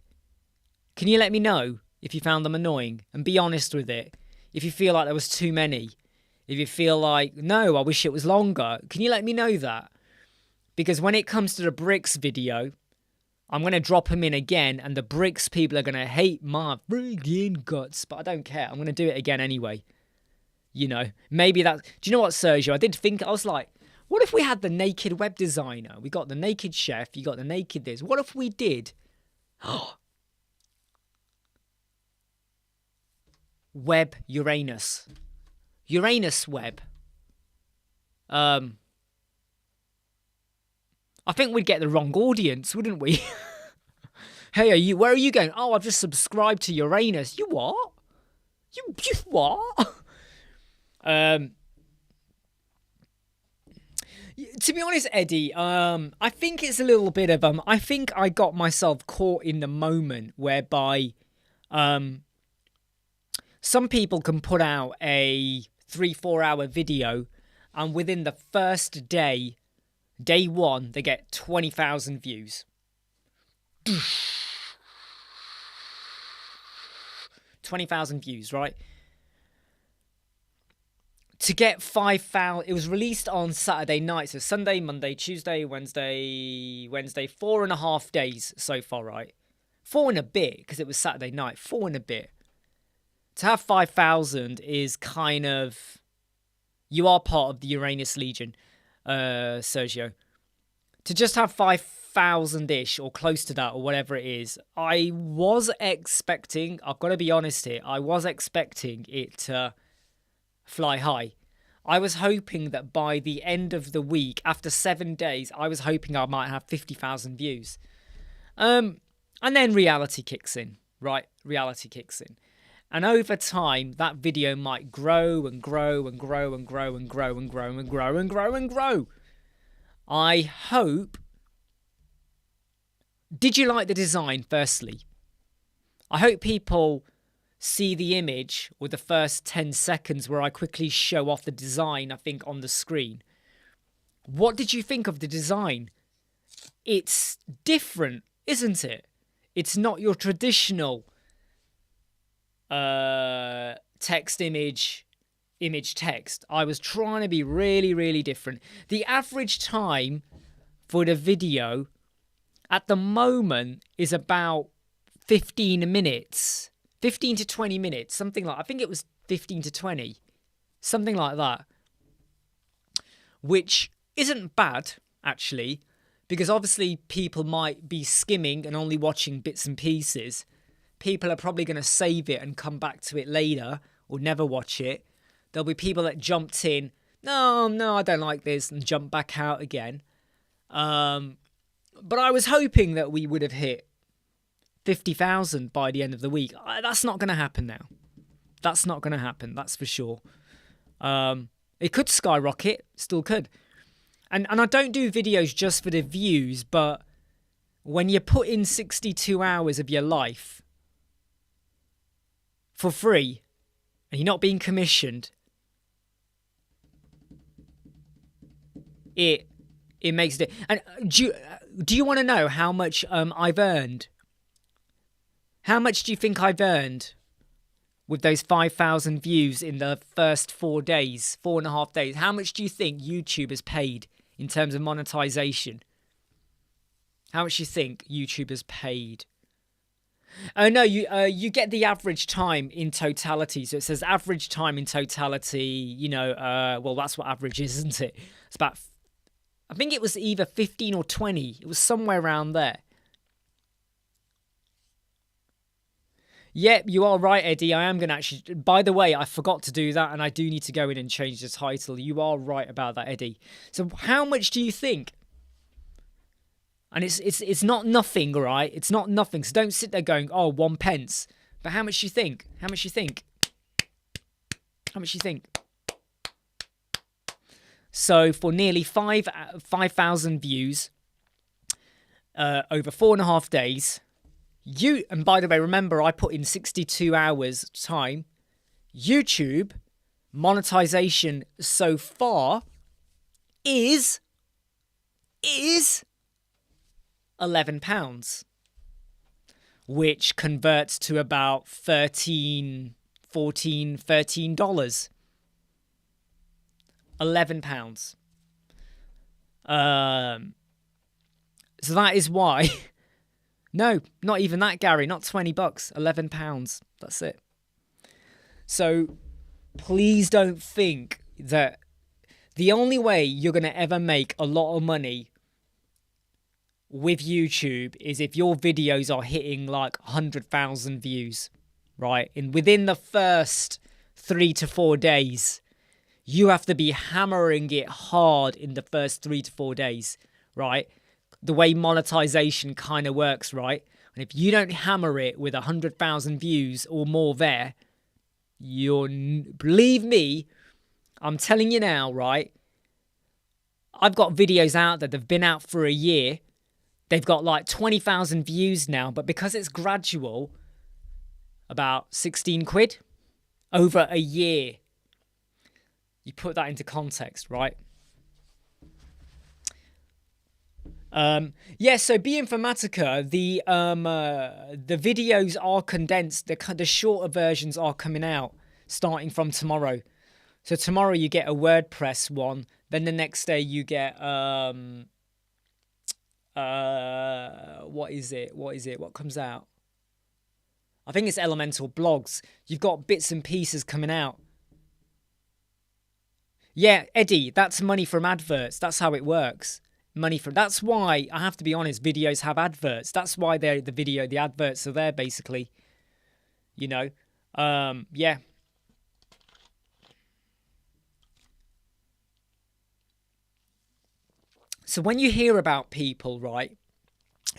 can you let me know if you found them annoying? And be honest with it. If you feel like there was too many. If you feel like, no, I wish it was longer. Can you let me know that? Because when it comes to the bricks video, I'm going to drop them in again, and the bricks people are going to hate my friggin' guts, but I don't care. I'm going to do it again anyway. You know, maybe that... Do you know what, Sergio? I was like, what if we had the naked web designer? We got the naked chef, you got the naked this. What if we did... Web Uranus. Uranus web. I think we'd get the wrong audience, wouldn't we? Hey, where are you going? Oh, I've just subscribed to Uranus. You what? You what? To be honest, Eddie, I think it's a little bit of I think I got myself caught in the moment whereby some people can put out a 3-4 hour video, and within the first day one, they get 20,000 views. 20,000 views, right? To get 5,000, it was released on Saturday night, so Sunday, Monday, Tuesday, Wednesday, 4.5 days so far, right? 4 and a bit, because it was Saturday night, 4 and a bit. To have 5,000 is kind of, you are part of the Uranus Legion, Sergio. To just have 5,000-ish or close to that or whatever it is, I was expecting, I've got to be honest here, I was expecting it to fly high. I was hoping that by the end of the week, after 7 days, I was hoping I might have 50,000 views. And then reality kicks in, right? Reality kicks in. And over time, that video might grow and grow and grow and grow and grow and grow and grow and grow and grow. I hope. Did you like the design, firstly? I hope people see the image or the first 10 seconds where I quickly show off the design, I think, on the screen. What did you think of the design? It's different, isn't it? It's not your traditional text image text. I was trying to be really, really different. The average time for the video at the moment is about 15 minutes, 15 to 20 minutes, something like, I think it was 15 to 20, something like that, which isn't bad, actually, because obviously people might be skimming and only watching bits and pieces. People are probably going to save it and come back to it later or never watch it. There'll be people that jumped in, no, I don't like this, and jump back out again. But I was hoping that we would have hit 50,000 by the end of the week. That's not going to happen now. That's not going to happen, that's for sure. It could skyrocket, still could. And I don't do videos just for the views, but when you put in 62 hours of your life for free and you're not being commissioned, it makes it. And do you want to know how much I've earned? How much do you think I've earned with those 5,000 views in the first 4 days, 4.5 days? How much do you think YouTube has paid in terms of monetization? How much do you think YouTube has paid? Oh no, you get the average time in totality. So it says average time in totality. Well, that's what average is, isn't it? It's about, I think it was either 15 or 20. It was somewhere around there. Yep, you are right, Eddie. I am going to actually... By the way, I forgot to do that, and I do need to go in and change the title. You are right about that, Eddie. So how much do you think? And it's not nothing, all right? It's not nothing. So don't sit there going, oh, 1 pence. But how much do you think? How much do you think? How much do you think? So for nearly 5,000 views over 4.5 days... And by the way, remember, I put in 62 hours time. YouTube monetization so far is £11, which converts to about $13. £11. So that is why... No, not even that, Gary. Not $20. £11. That's it. So please don't think that the only way you're going to ever make a lot of money with YouTube is if your videos are hitting like 100,000 views, right? And within the first 3 to 4 days, you have to be hammering it hard in the first 3 to 4 days, right? The way monetization kind of works, right? And if you don't hammer it with 100,000 views or more there, believe me, I'm telling you now, right? I've got videos out that have been out for a year. They've got like 20,000 views now, but because it's gradual, about 16 quid over a year. You put that into context, right? So Be Informatica, the videos are condensed. The shorter versions are coming out starting from tomorrow. So tomorrow you get a WordPress one. Then the next day you get what is it? What comes out? I think it's Elemental Blogs. You've got bits and pieces coming out. Yeah, Eddie, that's money from adverts. That's how it works. That's why, I have to be honest, videos have adverts. That's why the adverts are there, basically. Yeah. So when you hear about people, right,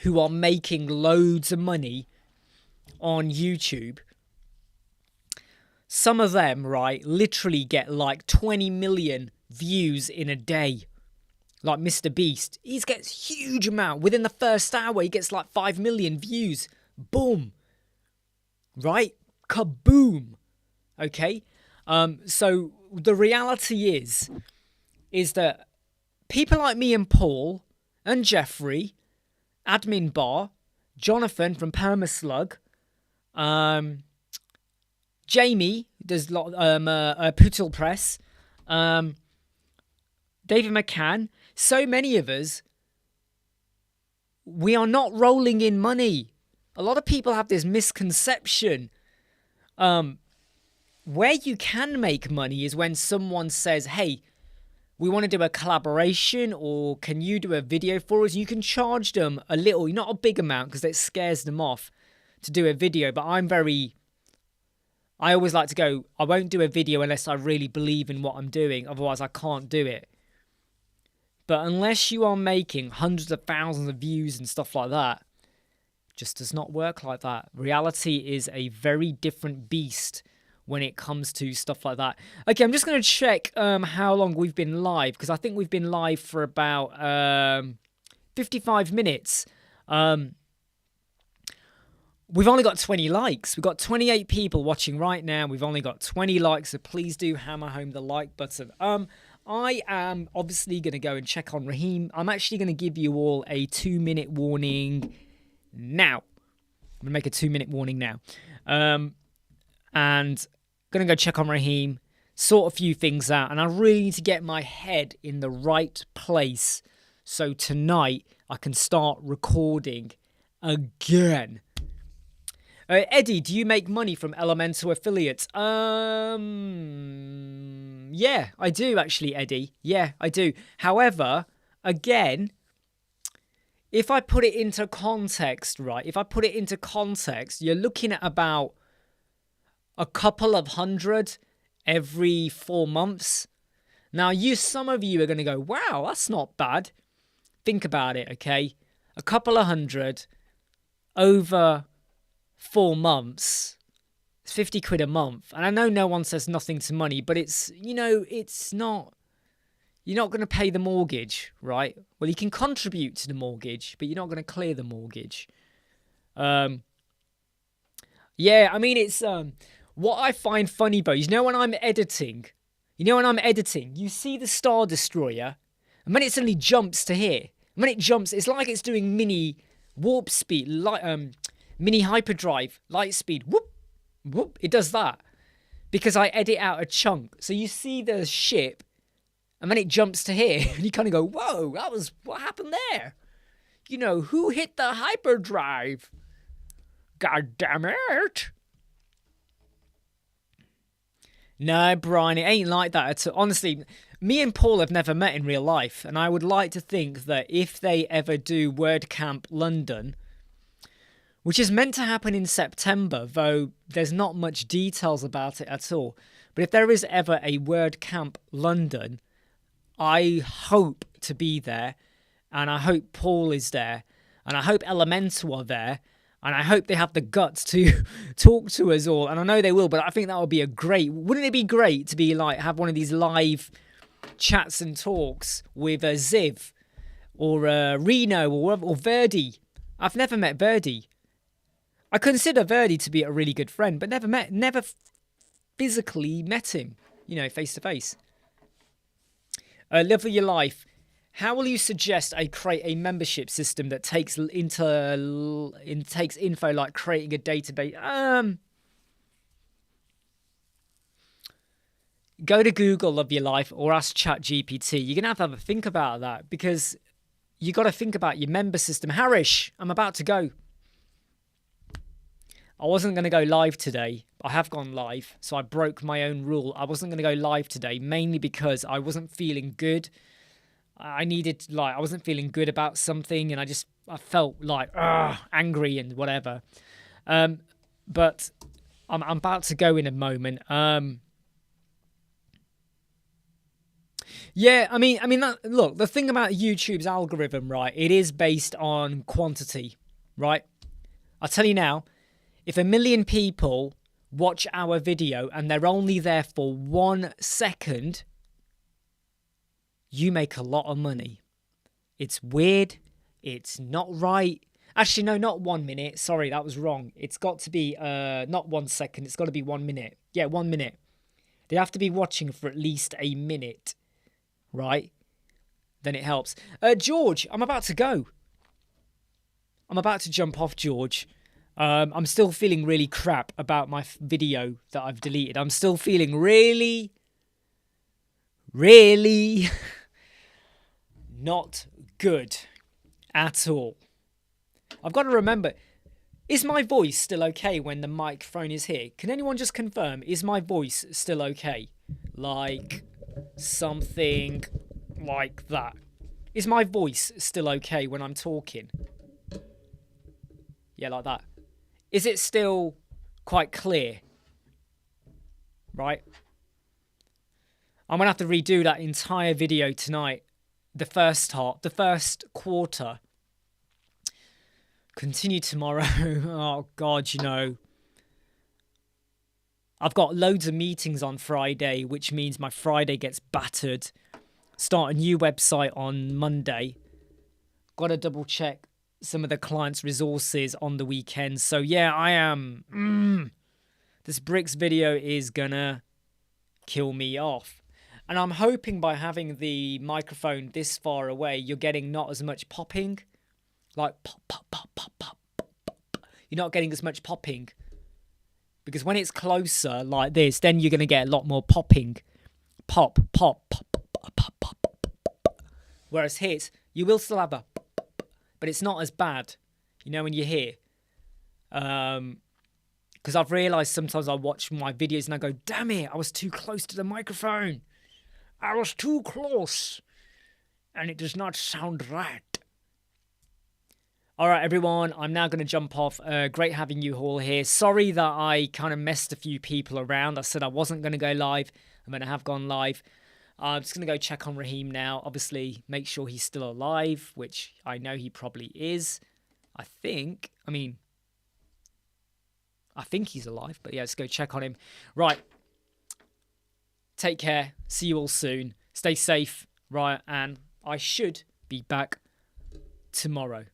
who are making loads of money on YouTube, some of them, right, literally get like 20 million views in a day. Like Mr. Beast, he gets huge amount. Within the first hour, he gets like 5 million views. Boom. Right? Kaboom. Okay? So the reality is that people like me and Paul and Jeffrey, Admin Bar, Jonathan from Permaslug, Jamie does Pootle Press, David McCann, so many of us, we are not rolling in money. A lot of people have this misconception. Where you can make money is when someone says, hey, we want to do a collaboration, or can you do a video for us? You can charge them a little, not a big amount, because it scares them off to do a video. But I always like to go, I won't do a video unless I really believe in what I'm doing. Otherwise, I can't do it. But unless you are making hundreds of thousands of views and stuff like that, it just does not work like that. Reality is a very different beast when it comes to stuff like that. Okay, I'm just going to check how long we've been live, because I think we've been live for about 55 minutes. We've only got 20 likes. We've got 28 people watching right now. We've only got 20 likes, so please do hammer home the like button. I am obviously going to go and check on Raheem. I'm actually going to give you all a 2-minute warning now. I'm going to make a 2-minute warning now. And going to go check on Raheem, sort a few things out, and I really need to get my head in the right place so tonight I can start recording again. Eddie, do you make money from Elemental affiliates? Yeah, I do actually, Eddie. Yeah, I do. However, again, if I put it into context, right? If I put it into context, you're looking at about a couple of hundred every 4 months. Now, some of you are going to go, wow, that's not bad. Think about it, okay? A couple of hundred over 4 months, it's 50 quid a month. And I know no one says nothing to money, but it's, it's not, you're not going to pay the mortgage, right? Well, you can contribute to the mortgage, but you're not going to clear the mortgage. Yeah, I mean, it's, what I find funny, though, when I'm editing, you see the Star Destroyer, and when it suddenly jumps to here, and when it jumps, it's like it's doing mini warp speed, mini hyperdrive, light speed, whoop, whoop. It does that because I edit out a chunk. So you see the ship, and then it jumps to here, and you kind of go, whoa, what happened there? Who hit the hyperdrive? God damn it. No, Brian, it ain't like that at all. Honestly, me and Paul have never met in real life, and I would like to think that if they ever do WordCamp London, which is meant to happen in September, though there's not much details about it at all. But if there is ever a WordCamp London, I hope to be there, and I hope Paul is there, and I hope Elemental are there, and I hope they have the guts to talk to us all. And I know they will, but I think that would be wouldn't it be great to be have one of these live chats and talks with Ziv or Reno or Verdi? I've never met Verdi. I consider Verdi to be a really good friend, but never physically met him, face to face. Live your life. How will you suggest I create a membership system that takes info like creating a database? Go to Google, Love Your Life, or ask ChatGPT. You're going to have a think about that, because you got to think about your member system. Harish, I'm about to go. I wasn't going to go live today. I have gone live, so I broke my own rule. I wasn't going to go live today, mainly because I wasn't feeling good. I wasn't feeling good about something, and I felt angry and whatever. But I'm about to go in a moment. Yeah, I mean, look, the thing about YouTube's algorithm, right? It is based on quantity, right? I'll tell you now. If 1 million people watch our video and they're only there for 1 second, you make a lot of money. It's weird. It's not right. Actually, no, not 1 minute. Sorry, that was wrong. It's got to be not 1 second. It's got to be 1 minute. Yeah, 1 minute. They have to be watching for at least a minute, right? Then it helps. George, I'm about to go. I'm about to jump off, George. I'm still feeling really crap about my video that I've deleted. I'm still feeling really not good at all. I've got to remember, is my voice still okay when the microphone is here? Can anyone just confirm, is my voice still okay? Like something like that. Is my voice still okay when I'm talking? Yeah, like that. Is it still quite clear? Right? I'm going to have to redo that entire video tonight. The first quarter. Continue tomorrow. Oh, God, you know. I've got loads of meetings on Friday, which means my Friday gets battered. Start a new website on Monday. Got to double check some of the clients' resources on the weekend. So, yeah, I am... This bricks video is going to kill me off. And I'm hoping by having the microphone this far away, you're getting not as much popping. Like pop, pop, pop, pop, pop, pop, pop. You're not getting as much popping. Because when it's closer like this, then you're going to get a lot more popping. Pop, pop, pop, pop, pop, pop, pop, pop. Whereas here, you will still have a pop, pop, but it's not as bad. You know, when you hear. Because I've realised sometimes I watch my videos and I go, damn it, I was too close to the microphone. I was too close. And it does not sound right. All right, everyone, I'm now going to jump off. Great having you all here. Sorry that I kind of messed a few people around. I said I wasn't going to go live. I'm going to have gone live. I'm just going to go check on Raheem now. Obviously, make sure he's still alive, which I know he probably is. I think he's alive, but yeah, let's go check on him. Right. Take care. See you all soon. Stay safe. Right, and I should be back tomorrow.